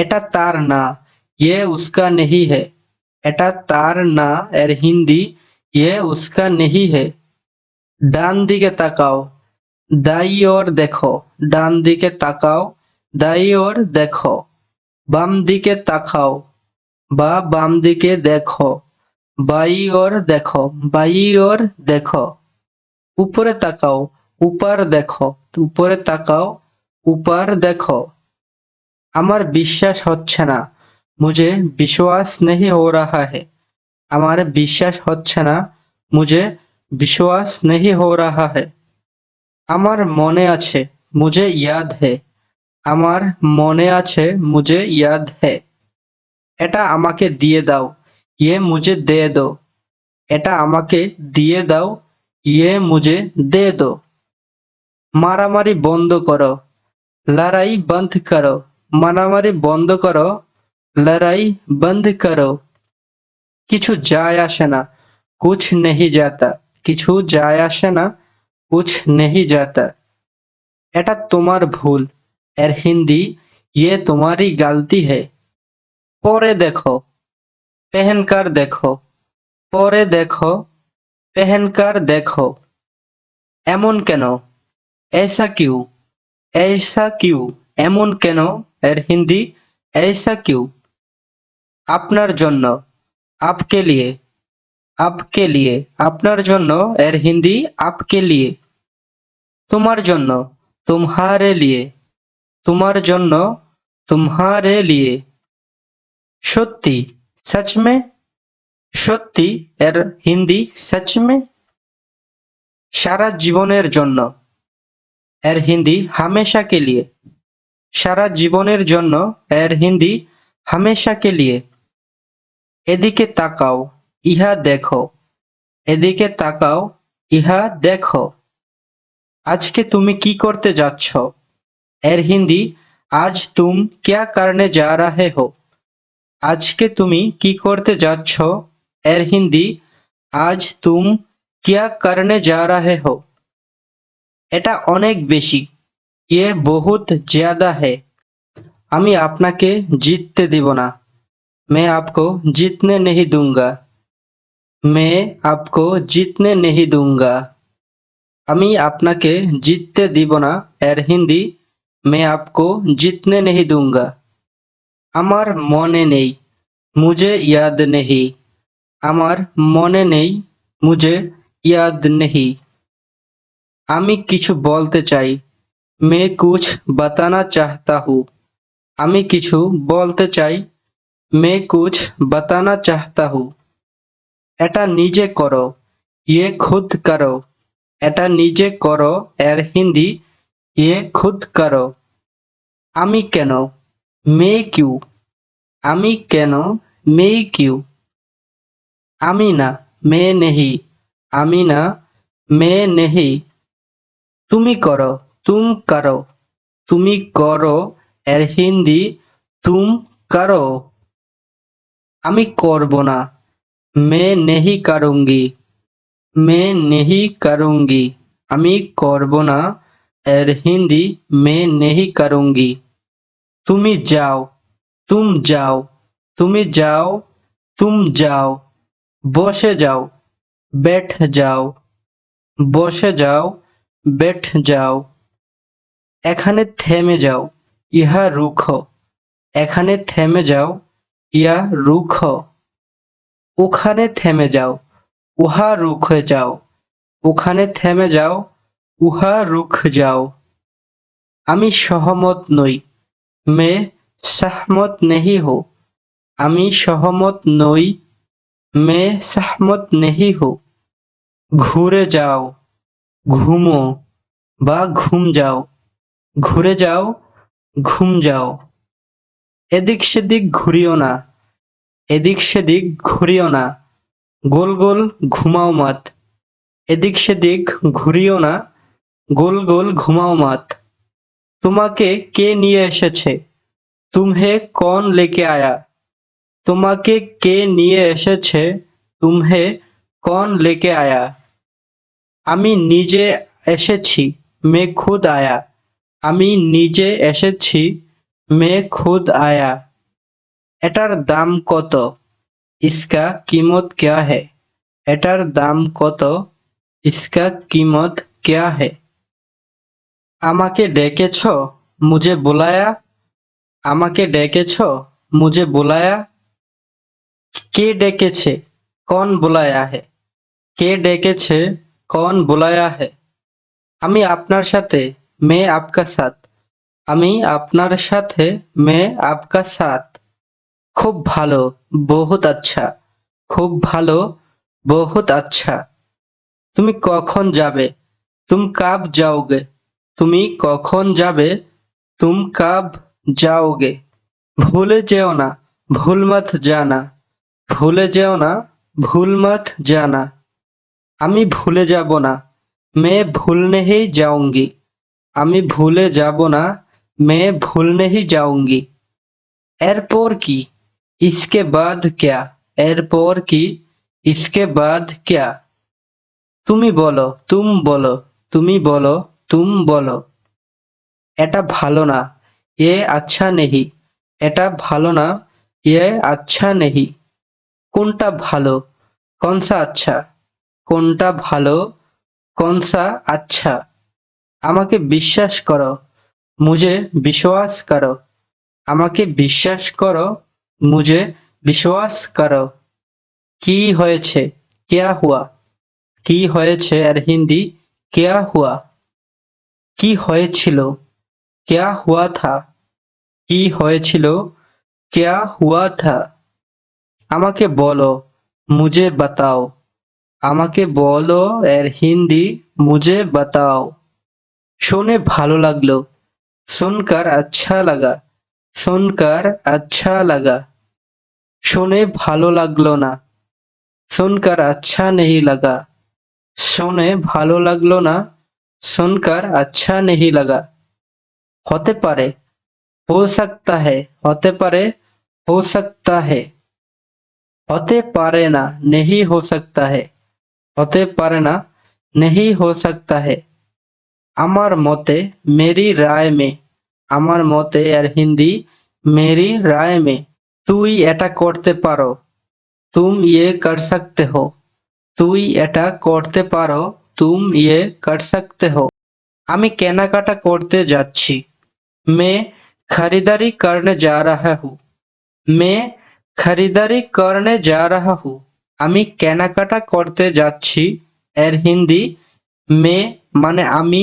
এটা তার না, ये उसका नहीं है। এটা তার না এর হিন্দি ये उसका नहीं है। ডান দিকে তাকাও, दाई ओर देखो। ডান দিকে তাকাও, दाई ओर देखो। বাম দিকে তাকাও বা বাম দিকে দেখো, बाई ओर देखो, बाई ओर देखो। উপরে তাকাও, ऊपर देखो। উপরে তাকাও, ऊपर देखो। আমার বিশ্বাস হচ্ছে না, मुझे विश्वास नहीं हो रहा है। আমার বিশ্বাস হচ্ছে না, मुझे विश्वास नहीं हो रहा है। আমার মনে আছে, मुझे याद है। আমার মনে আছে, मुझे याद है। এটা আমাকে দিয়ে দাও, ये मुझे दे दो। এটা আমাকে দিয়ে দাও, ये मुझे दे दो। মারামারি বন্ধ করো, लड़ाई बंद करो। মারামারি বন্ধ করো, लड़ाई बंद करो। কিছু যায় আসে না, कुछ नहीं जाता। কিছু যায় আসে না, कुछ नहीं जाता। এটা তোমার ভুল, এর হিন্দি ये तुम्हारी गलती है। পরে দেখো, पहनकर देखो। পরে দেখো, पहनकर देखो। এমন কেন, ऐसा क्यों। ऐसा क्यों, এমন কেন এর হিন্দি ऐसा क्यों। আপনার জন্য, आपके लिए। आपके लिए, আপনার জন্য এর হিন্দি आपके लिए। তোমার জন্য, तुम्हारे लिए। তোমার জন্য, तुम्हारे लिए। সত্যি, सच में। সত্যি এর হিন্দি सच में। সারা জীবনের জন্য, এর হিন্দি हमेशा के लिए। সারা জীবনের জন্য এর হিন্দি हमेशा के लिए। এদিকে তাকাও, ইহা দেখো। এদিকে তাকাও, ইহা দেখো। আজকে তুমি কি করতে যাচ্ছ, এর হিন্দি आज तुम क्या करने जा रहे हो। আজকে তুমি কি করতে যাচ্ছ, এর হিন্দি आज तुम क्या करने जा रहे हो। এটা অনেক বেশি, ये बहुत ज्यादा है। আমি আপনাকে জিততে দিব না, मैं आपको जीतने नहीं दूंगा। मैं आपको जीतने नहीं दूंगा। আমি আপনাকে জিততে দিব না এর হিন্দি मैं आपको जीतने नहीं दूंगा। আমার মনে নেই, मुझे याद नहीं। আমার মনে নেই, मुझे याद नहीं। আমি কিছু বলতে চাই, मैं कुछ बताना चाहता हूँ। আমি কিছু বলতে চাই, मैं कुछ बताना चाहता हूँ। এটা নিজে করো, ये खुद करो। এটা নিজে করো এর হিন্দি ये खुद करो। আমি কেন, मैं क्यों। আমি কেন, मैं क्यों। আমি না, मैं नहीं। আমি না, मैं नहीं। তুমি করো, तुम करो। তুমি করো এর হিন্দি तुम करो। আমি করব না, मैं नहीं करूँगी। मैं नहीं करूँगी। আমি করব না এর হিন্দি मैं नहीं करूँगी। তুমি যাও, तुम जाओ। তুমি যাও, तुम जाओ। বসে যাও, बैठ যাও। বসে যাও, बैठ যাও। এখানে থেমে যাও, ইহা রুখো। এখানে থেমে যাও, ইহা রুখো। ওখানে থেমে যাও, উহা রুখে যাও। ওখানে থেমে যাও, উহা রুখ যাও। আমি সহমত নই, मैं सहमत नहीं हूँ। আমি সহমত নই, मैं सहमत नहीं हूँ। ঘুরে যাও, ঘুমো বা ঘুম যাও। ঘুরে যাও, ঘুম যাও। এদিক সেদিক ঘুরিও না, এদিক সেদিক ঘুরিও না। গোল গোল ঘুমাও মত। এদিক সেদিক ঘুরিও না, গোল গোল ঘুমাও মত। তোমাকে কে নিয়ে এসেছে, तुम्हें कौन लेके आया। তোমাকে কে নিয়ে এসেছে, तुम्हें कौन लेके आया। আমি নিজে এসেছি, मैं खुद आया। আমি নিজে এসেছি, मैं खुद आया। এটার দাম কত? इसका कीमत क्या है? এটার দাম কত? इसका कीमत क्या है? আমাকে ডেকেছ? मुझे बुलाया? আমাকে ডেকেছ? मुझे बुलाया? কে ডেকেছে? कौन बुलाया है? কে ডেকেছে? कौन बुलाया है? আমি আপনার সাথে, मैं आपका साथ। আমি আপনার সাথে, मैं आपका साथ। খুব ভালো, बहुत अच्छा। খুব ভালো, बहुत अच्छा। তুমি কখন যাবে? तुम कब जाओगे? তুমি কখন যাবে? तुम कब जाओगे? ভুলে যেও না, ভুল মত জানা। ভুলে যেও না, ভুল মত জানা। আমি ভুলে যাব না, मैं भूलने ही जाऊंगी। আমি ভুলে যাব না, मैं भूलने ही जाऊंगी। এরপর কি? इसके बाद क्या? এরপর কি? इसके बाद क्या? তুমি বলো, तुम বলো, তুমি বলো, तुम বলো। এটা ভালো না, ये अच्छा नहीं। এটা ভালো না, ये अच्छा नहीं। কোনটা ভালো? कौन सा अच्छा? কোনটা ভালো? कौन सा अच्छा? আমাকে বিশ্বাস করো, मुझे विश्वास करो। আমাকে বিশ্বাস করো, मुझे विश्वास करो। কি হয়েছে? क्या हुआ? কি হয়েছে আর হিন্দি क्या हुआ? কি হয়েছিল? क्या हुआ था? কি হয়েছিল? क्या हुआ था? আমাকে বলো, मुझे बताओ। আমাকে বলো এর হিন্দি मुझे बताओ। শুনে ভালো লাগলো, सुनकर अच्छा लगा। सुनकर अच्छा लगा। শুনে ভালো লাগলো না, सुनकर अच्छा नहीं लगा। শুনে ভালো লাগলো না, सुनकर अच्छा नहीं लगा। হতে পারে, हो सकता है। হতে পারে, हो सकता है। হতে পারে না, नहीं हो सकता है। হতে পারে না, नहीं हो सकता है। আমার মতে, मेरी राय में। আমার মতে এর হিন্দি मेरी राय में। তুই এটা করতে পারো, तुम ये कर सकते हो। তুই এটা করতে পারো, तुम ये कर सकते हो। আমি কেনাকাটা করতে যাচ্ছি, मैं खरीदारी करने जा रहा हूँ। मैं खरीदारी करने जा रहा हूँ। আমি কেনাকাটা করতে যাচ্ছি এর হিন্দি मैं মানে আমি,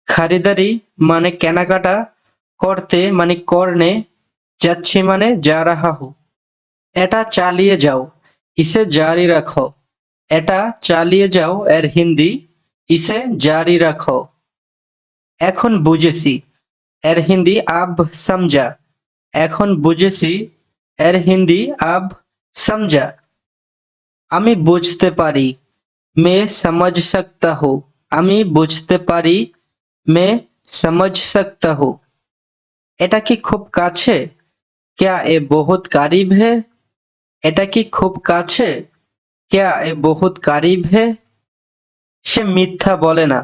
खरीदारी মানে কেনাকাটা, করতে মানে করনে, যাচ্ছি মানে जा रहा हूँ। এটা চালিয়ে যাও, इसे जारी रखो। এটা চালিয়ে যাও এর হিন্দি इसे जारी रखो। এখন বুঝেছি এর হিন্দি अब समझा। এখন বুঝেছি এর হিন্দি अब समझा। আমি বুঝতে পারি, मैं समझ सकता हूँ। আমি বুঝতে পারি, मैं समझ सकता हूँ। এটা কি খুব কাছে? क्या ये बहुत करीब है? এটা কি খুব কাছে? क्या ये बहुत करीब है? সে মিথ্যা বলে না,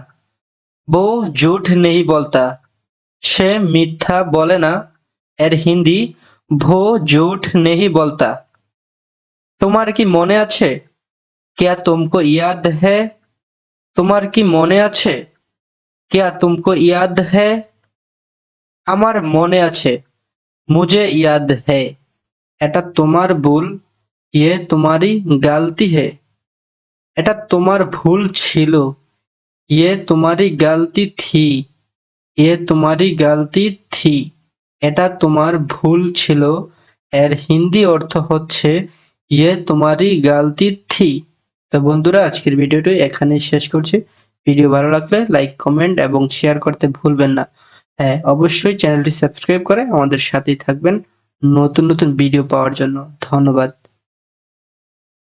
वो झूठ नहीं बोलता। সে মিথ্যা বলে না এর হিন্দি वो झूठ नहीं बोलता। তোমার কি মনে আছে? क्या तुमको याद है? তোমার কি মনে আছে? क्या तुमको याद है? আমার মনে আছে, मुझे याद है। এটা তোমার ভুল, ये तुम्हारी गलती है। এটা তোমার ভুল ছিল, ये तुम्हारी गलती थी। ये तुम्हारी गलती थी। এটা তোমার ভুল ছিল, এর হিন্দি অর্থ হচ্ছে ये तुम्हारी गलती थी। তো বন্ধুরা, আজকের ভিডিওটি এখানেই শেষ করছি। ভিডিও ভালো লাগলে লাইক, কমেন্ট এবং শেয়ার করতে ভুলবেন না। হ্যাঁ, অবশ্যই চ্যানেলটি সাবস্ক্রাইব করে আমাদের সাথেই থাকবেন নতুন নতুন ভিডিও পাওয়ার জন্য। ধন্যবাদ।